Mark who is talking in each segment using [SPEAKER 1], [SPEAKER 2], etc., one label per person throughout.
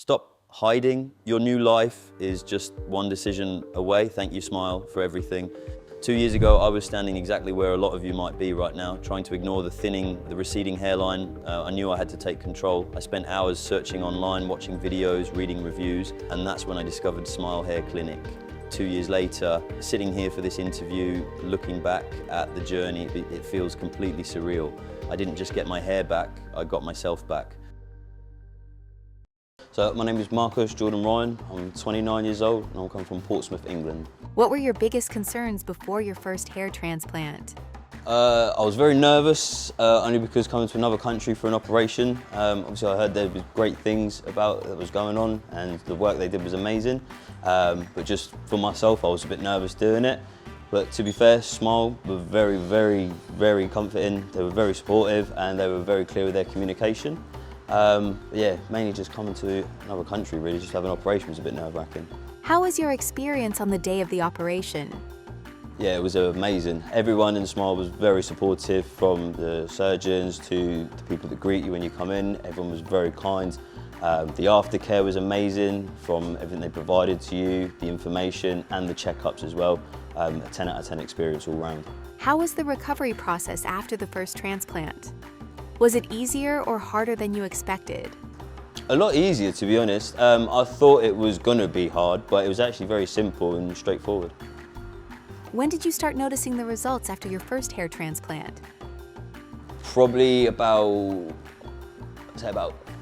[SPEAKER 1] Stop hiding. Your new life is just one decision away. Thank you, Smile, for everything. 2 years ago, I was standing exactly where a lot of you might be right now, trying to ignore the thinning, the receding hairline. I knew I had to take control. I spent hours searching online, watching videos, reading reviews, and that's when I discovered Smile Hair Clinic. 2 years later, sitting here for this interview, looking back at the journey, it feels completely surreal. I didn't just get my hair back, I got myself back. So my name is Marcus Jordan Ryan, I'm 29 years old and I'm coming from Portsmouth, England.
[SPEAKER 2] What were your biggest concerns before your first hair transplant?
[SPEAKER 1] I was very nervous, only because coming to another country for an operation. Obviously I heard there was great things about that was going on and the work they did was amazing. But just for myself, I was a bit nervous doing it. But to be fair, Smile were very, very, very comforting. They were very supportive and they were very clear with their communication. Yeah, mainly just coming to another country, really, just having an operation was a bit nerve-wracking.
[SPEAKER 2] How was your experience on the day of the operation?
[SPEAKER 1] Yeah, it was amazing. Everyone in Smile was very supportive, from the surgeons to the people that greet you when you come in. Everyone was very kind. The aftercare was amazing, from everything they provided to you, the information and the checkups as well. A 10 out of 10 experience all round.
[SPEAKER 2] How was the recovery process after the first transplant? Was it easier or harder than you expected?
[SPEAKER 1] A lot easier, to be honest. I thought it was gonna be hard, but it was actually very simple and straightforward.
[SPEAKER 2] When did you start noticing the results after your first hair transplant?
[SPEAKER 1] Probably about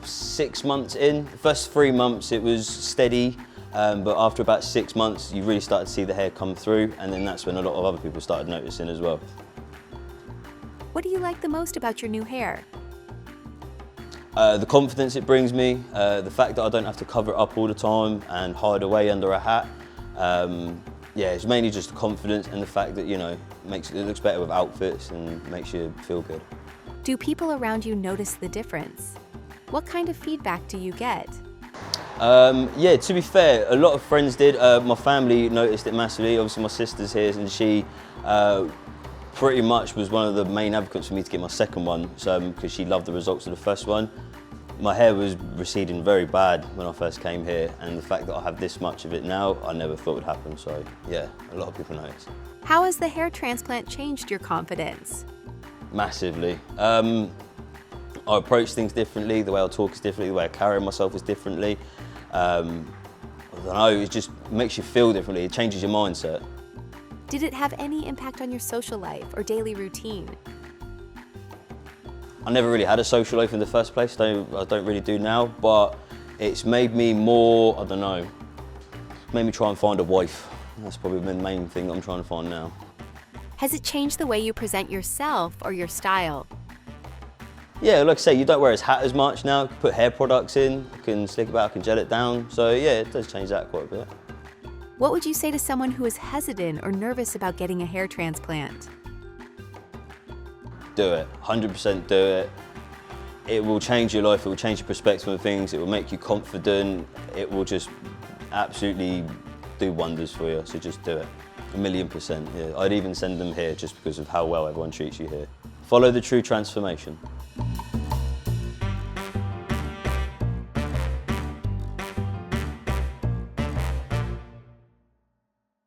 [SPEAKER 1] 6 months in. The first 3 months it was steady, but after about 6 months you really started to see the hair come through, and then that's when a lot of other people started noticing as well.
[SPEAKER 2] What do you like the most about your new hair?
[SPEAKER 1] The confidence it brings me, the fact that I don't have to cover it up all the time and hide away under a hat. Yeah, it's mainly just the confidence and the fact that, you know, it looks better with outfits and makes you feel good.
[SPEAKER 2] Do people around you notice the difference? What kind of feedback do you get?
[SPEAKER 1] Yeah, to be fair, a lot of friends did. My family noticed it massively. Obviously my sister's here and she pretty much was one of the main advocates for me to get my second one, because she loved the results of the first one. My hair was receding very bad when I first came here, and the fact that I have this much of it now, I never thought would happen. So yeah, a lot of people noticed.
[SPEAKER 2] How has the hair transplant changed your confidence?
[SPEAKER 1] Massively. I approach things differently, the way I talk is differently, the way I carry myself is differently. I don't know, it just makes you feel differently, it changes your mindset.
[SPEAKER 2] Did it have any impact on your social life or daily routine?
[SPEAKER 1] I never really had a social life in the first place, I don't really do now, but it's made me more, I don't know, made me try and find a wife. That's probably the main thing that I'm trying to find now.
[SPEAKER 2] Has it changed the way you present yourself or your style?
[SPEAKER 1] Yeah, like I say, you don't wear his hat as much now. You can put hair products in, you can slick it back and gel it down. So yeah, it does change that quite a bit.
[SPEAKER 2] What would you say to someone who is hesitant or nervous about getting a hair transplant?
[SPEAKER 1] Do it, 100% do it. It will change your life, it will change your perspective on things, it will make you confident, it will just absolutely do wonders for you, so just do it. 1,000,000%, yeah. I'd even send them here just because of how well everyone treats you here. Follow the true transformation.